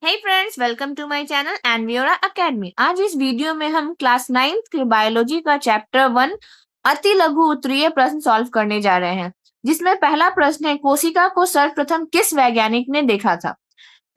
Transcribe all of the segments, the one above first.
Hey friends, welcome to my channel Enviora academy. आज इस video में हम क्लास 9th के बायोलॉजी का चैप्टर 1 अति लघु उत्तरीय प्रश्न सॉल्व करने जा रहे हैं, जिसमें पहला प्रश्न है कोशिका को सर्वप्रथम किस वैज्ञानिक ने देखा था।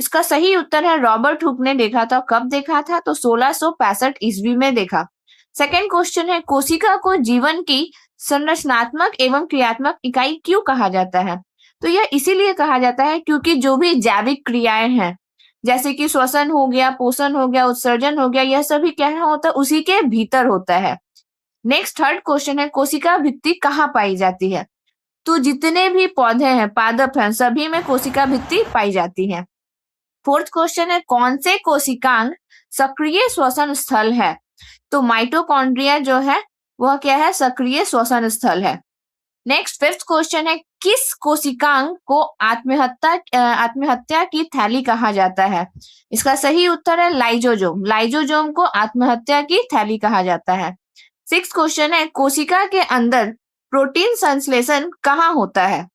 इसका सही उत्तर है रॉबर्ट हुक ने देखा था। कब देखा था? तो 1665 ईस्वी में देखा। सेकेंड क्वेश्चन है कोशिका को जीवन की संरचनात्मक एवं क्रियात्मक इकाई क्यों कहा जाता है। तो यह इसीलिए कहा जाता है क्योंकि जो भी जैविक क्रियाएं हैं, जैसे कि श्वसन हो गया, पोषण हो गया, उत्सर्जन हो गया, यह सभी क्या होता है? उसी के भीतर होता है। नेक्स्ट थर्ड क्वेश्चन है कोशिका भित्ति कहाँ पाई जाती है। तो जितने भी पौधे हैं, पादप हैं, सभी में कोशिका भित्ति पाई जाती है। फोर्थ क्वेश्चन है कौन से कोशिकांग सक्रिय श्वसन स्थल है। तो माइटोकॉन्ड्रिया जो है वह क्या है? सक्रिय श्वसन स्थल है। नेक्स्ट फिफ्थ क्वेश्चन है किस कोशिकांग को आत्महत्या की थैली कहा जाता है। इसका सही उत्तर है लाइजोजोम। लाइजोजोम को आत्महत्या की थैली कहा जाता है। सिक्स क्वेश्चन है कोशिका के अंदर प्रोटीन संश्लेषण कहाँ होता है।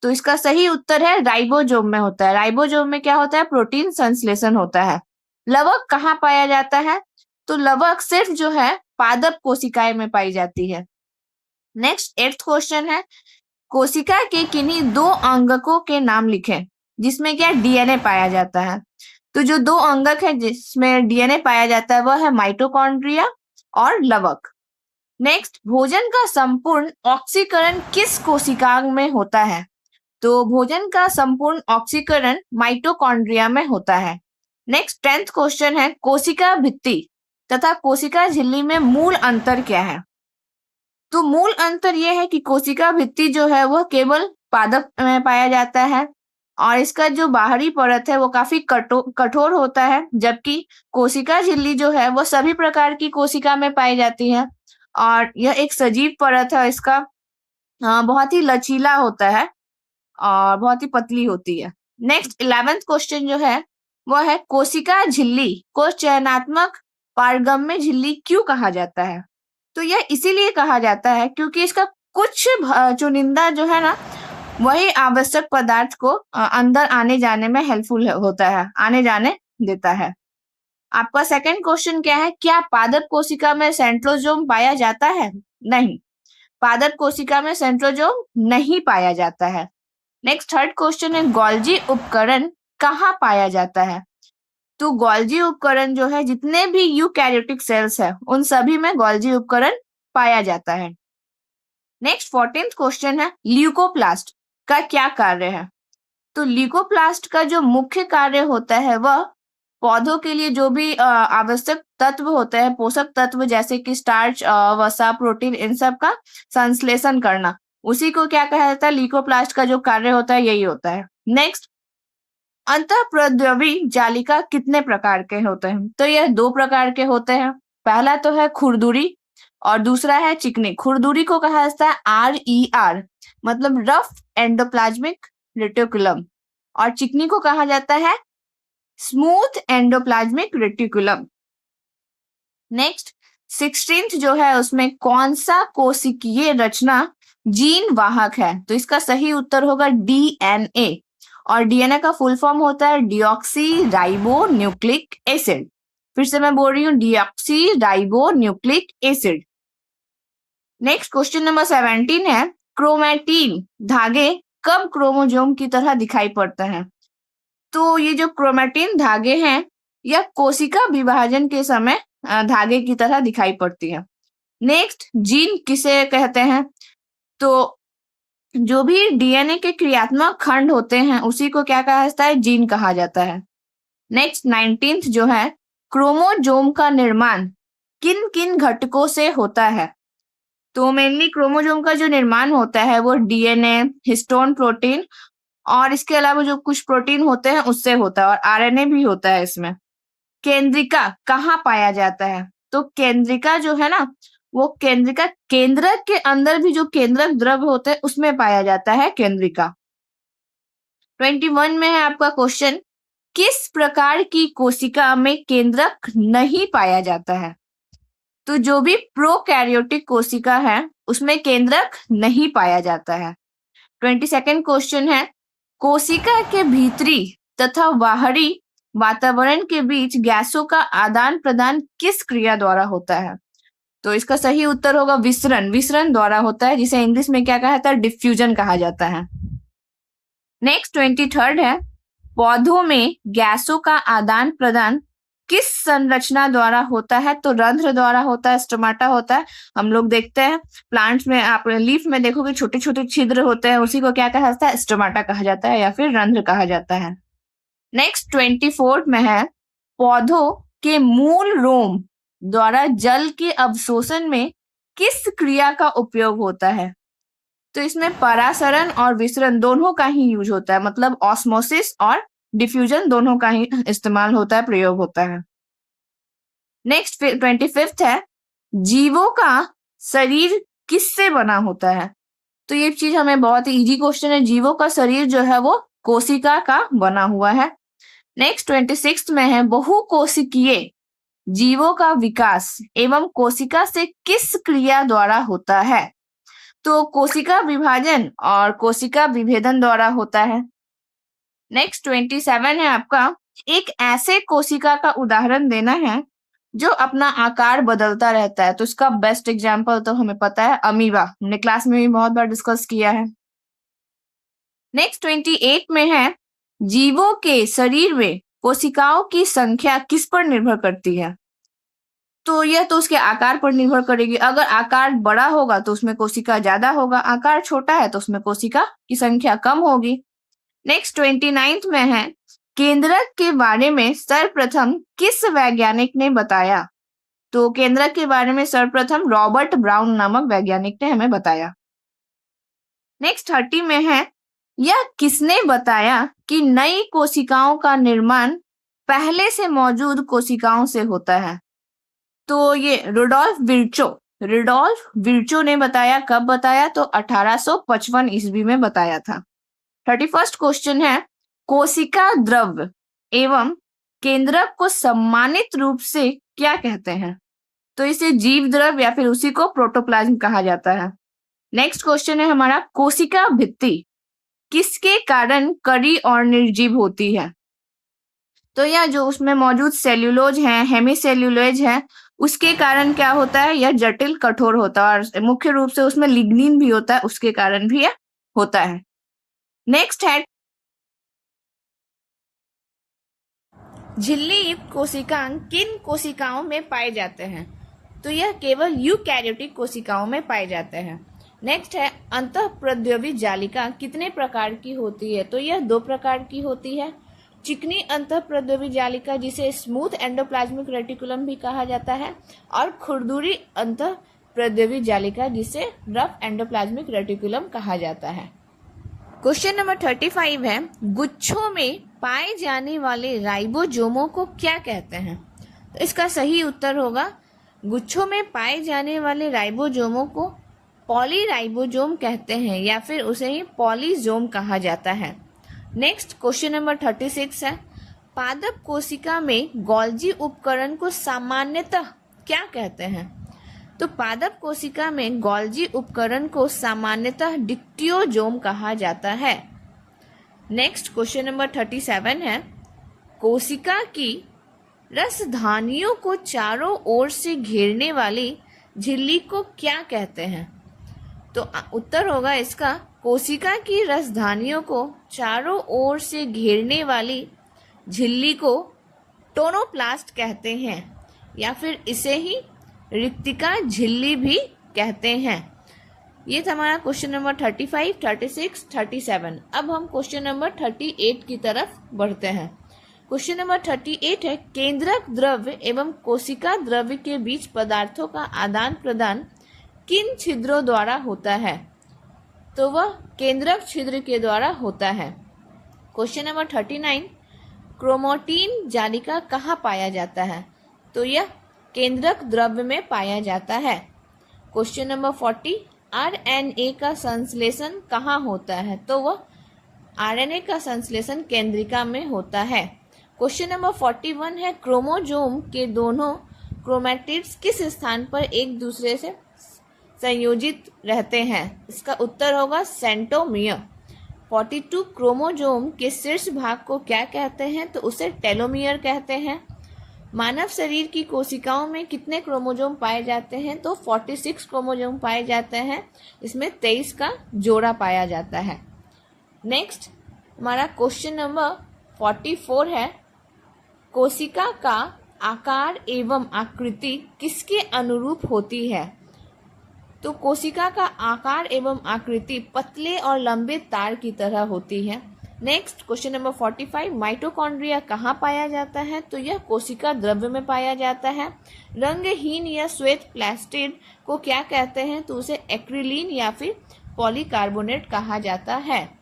तो इसका सही उत्तर है राइबोजोम में होता है। राइबोजोम में क्या होता है? प्रोटीन संश्लेषण होता है। लवक कहाँ पाया जाता है। तो लवक सिर्फ जो है पादप कोशिकाएं में पाई जाती है। नेक्स्ट एट्थ क्वेश्चन है कोशिका के किन्हीं दो अंगकों के नाम लिखें जिसमें क्या डीएनए पाया जाता है। तो जो दो अंगक है जिसमें डीएनए पाया जाता है वह है माइटोकॉन्ड्रिया और लवक। नेक्स्ट भोजन का संपूर्ण ऑक्सीकरण किस कोशिकांग में होता है। तो भोजन का संपूर्ण ऑक्सीकरण माइटोकॉन्ड्रिया में होता है। नेक्स्ट 10th क्वेश्चन है कोशिका भित्ति तथा कोशिका झिल्ली में मूल अंतर क्या है। तो मूल अंतर यह है कि कोशिका भित्ति जो है वह केवल पादप में पाया जाता है और इसका जो बाहरी परत है वो काफी कठोर होता है, जबकि कोशिका झिल्ली जो है वह सभी प्रकार की कोशिका में पाई जाती है और यह एक सजीव परत है। इसका बहुत ही लचीला होता है और बहुत ही पतली होती है। नेक्स्ट 11th क्वेश्चन जो है वह है कोशिका झिल्ली को चयनात्मक पारगम्य झिल्ली क्यों कहा जाता है। तो यह इसीलिए कहा जाता है क्योंकि इसका कुछ चुनिंदा जो है ना वही आवश्यक पदार्थ को अंदर आने जाने में हेल्पफुल होता है, आने जाने देता है। आपका सेकंड क्वेश्चन क्या है, क्या पादप कोशिका में सेंट्रोजोम पाया जाता है? नहीं, पादप कोशिका में सेंट्रोजोम नहीं पाया जाता है। नेक्स्ट थर्ड क्वेश्चन है गोल्जी उपकरण कहाँ पाया जाता है। तो गोल्जी उपकरण जो है जितने भी यूकैरियोटिक सेल्स है उन सभी में गोल्जी उपकरण पाया जाता है। नेक्स्ट 14th क्वेश्चन है ल्यूकोप्लास्ट का क्या कार्य है। तो ल्यूकोप्लास्ट का जो मुख्य कार्य होता है वह पौधों के लिए जो भी आवश्यक तत्व होते हैं, पोषक तत्व जैसे कि स्टार्च, वसा, प्रोटीन, इन सब का संश्लेषण करना, उसी को क्या कहा जाता है? ल्यूकोप्लास्ट का जो कार्य होता है यही होता है। नेक्स्ट अंतःप्रद्रवी जालिका कितने प्रकार के होते हैं। तो यह 2 प्रकार के होते हैं। पहला तो है खुरदुरी और दूसरा है चिकनी। खुरदुरी को कहा जाता है RER मतलब रफ एंडोप्लाज्मिक रेटिकुलम और चिकनी को कहा जाता है smooth endoplasmic reticulum. Next 16th जो है उसमें कौन सा कोशिकीय रचना जीन वाहक है। तो इसका सही उत्तर होगा DNA और डीएनए का फुल फॉर्म होता है डिऑक्सी राइबो न्यूक्लिक एसिड। फिर से मैं बोल रही हूँ deoxy ribo nucleic acid. Next question number 17 है क्रोमैटिन धागे कब क्रोमोसोम की तरह दिखाई पड़ते हैं। तो ये जो क्रोमैटिन धागे हैं यह कोशिका विभाजन के समय धागे की तरह दिखाई पड़ती है। नेक्स्ट जीन किसे कहते हैं। तो जो भी डीएनए के क्रियात्मक खंड होते हैं उसी को क्या कहा जाता है? जीन कहा जाता है। नेक्स्ट 19th जो है क्रोमोसोम का निर्माण किन किन घटकों से होता है। तो मेनली क्रोमोसोम का जो निर्माण होता है वो डीएनए, हिस्टोन प्रोटीन और इसके अलावा जो कुछ प्रोटीन होते हैं उससे होता है और आरएनए भी होता है इसमें। केंद्रिका कहाँ पाया जाता है। तो केंद्रिका जो है ना वो केंद्रिका केंद्रक के अंदर भी जो केंद्रक द्रव्य होते हैं उसमें पाया जाता है केंद्रिका। 21 में है आपका क्वेश्चन किस प्रकार की कोशिका में केंद्रक नहीं पाया जाता है। तो जो भी प्रोकैरियोटिक कोशिका है उसमें केंद्रक नहीं पाया जाता है। 22nd क्वेश्चन है कोशिका के भीतरी तथा बाहरी वातावरण के बीच गैसों का आदान प्रदान किस क्रिया द्वारा होता है? तो इसका सही उत्तर होगा विसरण। विसरण द्वारा होता है, जिसे इंग्लिश में क्या कहा जाता है? डिफ्यूजन कहा जाता है। नेक्स्ट 23rd है, पौधों में गैसों का आदान प्रदान किस संरचना द्वारा होता है? तो रंध्र द्वारा होता है, स्टोमाटा होता है। हम लोग देखते हैं प्लांट्स में, आप लीफ में देखोगे छोटे छोटे छिद्र होते हैं, उसी को क्या कहा जाता है? स्टोमाटा कहा जाता है या फिर रंध्र कहा जाता है। नेक्स्ट 24th में है, पौधों के मूल रोम द्वारा जल के अवशोषण में किस क्रिया का उपयोग होता है? तो इसमें परासरण और विसरण दोनों का ही यूज होता है, मतलब ऑस्मोसिस और डिफ्यूजन दोनों का ही इस्तेमाल होता है, प्रयोग होता है। नेक्स्ट 25th है, जीवों का शरीर किससे बना होता है? तो ये चीज हमें बहुत ही इजी क्वेश्चन है। जीवों का शरीर जो है वो कोशिका का बना हुआ है। नेक्स्ट 26th में है, बहुकोशिकीय जीवों का विकास एवं कोशिका से किस क्रिया द्वारा होता है? तो कोशिका विभाजन और कोशिका विभेदन द्वारा होता है। नेक्स्ट 27 है आपका, एक ऐसे कोशिका का उदाहरण देना है जो अपना आकार बदलता रहता है। तो इसका बेस्ट एग्जाम्पल तो हमें पता है, अमीबा। हमने क्लास में भी बहुत बार डिस्कस किया है। नेक्स्ट 28 में है, जीवों के शरीर में कोशिकाओं की संख्या किस पर निर्भर करती है? तो यह तो उसके आकार पर निर्भर करेगी। अगर आकार बड़ा होगा तो उसमें कोशिका ज्यादा होगा, आकार छोटा है तो उसमें कोशिका की संख्या कम होगी। नेक्स्ट 29th में है, केंद्रक के बारे में सर्वप्रथम किस वैज्ञानिक ने बताया? तो केंद्रक के बारे में सर्वप्रथम रॉबर्ट ब्राउन नामक वैज्ञानिक ने हमें बताया। नेक्स्ट 30 में है, यह किसने बताया कि नई कोशिकाओं का निर्माण पहले से मौजूद कोशिकाओं से होता है? तो ये रुडोल्फ विर्चो ने बताया। कब बताया? तो 1855 ईस्वी में बताया था। 31st क्वेश्चन है, कोशिका द्रव्य एवं केंद्रक को सम्मानित रूप से क्या कहते हैं? तो इसे जीव द्रव्य या फिर उसी को प्रोटोप्लाज्म कहा जाता है। नेक्स्ट क्वेश्चन है हमारा, कोशिका भित्ति किसके कारण कड़ी और निर्जीव होती है? तो यह जो उसमें मौजूद सेल्यूलोज है, हेमीसेल्यूलोज है, उसके कारण क्या होता है? यह जटिल कठोर होता है और मुख्य रूप से उसमें लिग्निन भी होता है, उसके कारण भी यह होता है। नेक्स्ट है, झिल्ली युक्त कोशिकांग किन कोशिकाओं में पाए जाते हैं? तो यह केवल यूकैरियोटिक कोशिकाओं में पाए जाते हैं। नेक्स्ट है, अंतःप्रद्रवी जालिका कितने प्रकार की होती है? तो यह 2 प्रकार की होती है। चिकनी अंतःप्रद्रवी जालिका जिसे स्मूथ एंडोप्लाज्मिक रेटिकुलम भी कहा जाता है, और खुरदुरी अंतःप्रद्रवी जालिका जिसे रफ एंडोप्लाज्मिक रेटिकुलम कहा जाता है। क्वेश्चन नंबर 35 है, गुच्छों में पाए जाने वाले राइबोसोमों को क्या कहते हैं? तो इसका सही उत्तर होगा, गुच्छों में पाए जाने वाले राइबोसोमों को पॉलीराइबोसोम कहते हैं या फिर उसे ही पॉलीजोम कहा जाता है। नेक्स्ट क्वेश्चन नंबर 36 है, पादप कोशिका में गोल्जी उपकरण को सामान्यतः क्या कहते हैं? तो पादप कोशिका में गोल्जी उपकरण को सामान्यतः डिक्टियोजोम कहा जाता है। नेक्स्ट क्वेश्चन नंबर 37 है, कोशिका की रसधानियों को चारों ओर से घेरने वाली झिल्ली को क्या कहते हैं? तो उत्तर होगा इसका, कोशिका की रसधानियों को चारों ओर से घेरने वाली झिल्ली को टोनोप्लास्ट कहते हैं या फिर इसे ही रिक्तिका झिल्ली भी कहते हैं। ये था हमारा क्वेश्चन नंबर 35, 36, 37। अब हम क्वेश्चन नंबर 38 की तरफ बढ़ते हैं। क्वेश्चन नंबर 38 है, केंद्रक द्रव्य एवं कोशिका द्रव्य के बीच पदार्थों का आदान प्रदान किन छिद्रों द्वारा होता है? तो वह केंद्रक छिद्र के द्वारा होता है। क्वेश्चन नंबर 39, क्रोमैटिन जालिका कहाँ पाया जाता है? तो यह केंद्रक द्रव्य में पाया जाता है। क्वेश्चन नंबर 40, आरएनए का संश्लेषण कहाँ होता है? तो वह आरएनए का संश्लेषण केंद्रिका में होता है। क्वेश्चन नंबर 41 है, क्रोमोसोम के दोनों क्रोमैटिड्स किस स्थान पर एक दूसरे से संयोजित रहते हैं? इसका उत्तर होगा सेंट्रोमियर। 42 क्रोमोसोम के शीर्ष भाग को क्या कहते हैं? तो उसे टेलोमियर कहते हैं। मानव शरीर की कोशिकाओं में कितने क्रोमोसोम पाए जाते हैं? तो 46 क्रोमोसोम पाए जाते हैं। इसमें 23 का जोड़ा पाया जाता है। नेक्स्ट हमारा क्वेश्चन नंबर 44 है, कोशिका का आकार एवं आकृति किसके अनुरूप होती है? तो कोशिका का आकार एवं आकृति पतले और लंबे तार की तरह होती है। नेक्स्ट क्वेश्चन नंबर 45, माइटोकॉन्ड्रिया कहाँ पाया जाता है? तो यह कोशिका द्रव्य में पाया जाता है। रंगहीन या श्वेत प्लास्टिड को क्या कहते हैं? तो उसे एक्रिलीन या फिर पॉलीकार्बोनेट कहा जाता है।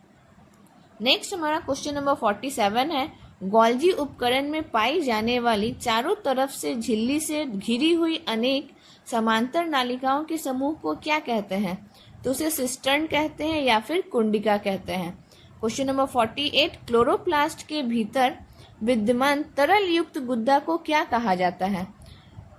नेक्स्ट हमारा क्वेश्चन नंबर 47 है, गोल्जी उपकरण में पाई जाने वाली चारों तरफ से झिल्ली से घिरी हुई अनेक समांतर नालिकाओं के समूह को क्या कहते हैं? तो उसे सिस्टर्न कहते हैं या फिर कुंडिका कहते हैं। क्वेश्चन नंबर 48, क्लोरोप्लास्ट के भीतर विद्यमान तरल युक्त गुद्दा को क्या कहा जाता है?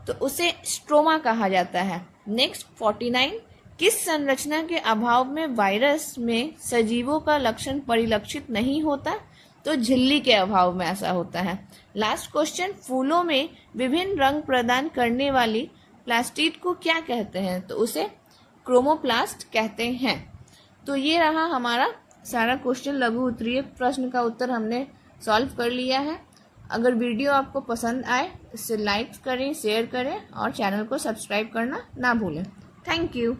तो उसे स्ट्रोमा कहा जाता है। नेक्स्ट 49, किस संरचना के अभाव में वायरस में सजीवों का लक्षण परिलक्षित नहीं होता? तो झिल्ली के अभाव में ऐसा होता है। लास्ट क्वेश्चन, फूलों में विभिन्न रंग प्रदान करने वाली प्लास्टिड को क्या कहते हैं? तो उसे क्रोमोप्लास्ट कहते हैं। तो ये रहा हमारा सारा क्वेश्चन, लघु उत्तरीय प्रश्न का उत्तर हमने सॉल्व कर लिया है। अगर वीडियो आपको पसंद आए इसे लाइक करें, शेयर करें और चैनल को सब्सक्राइब करना ना भूलें। Thank you.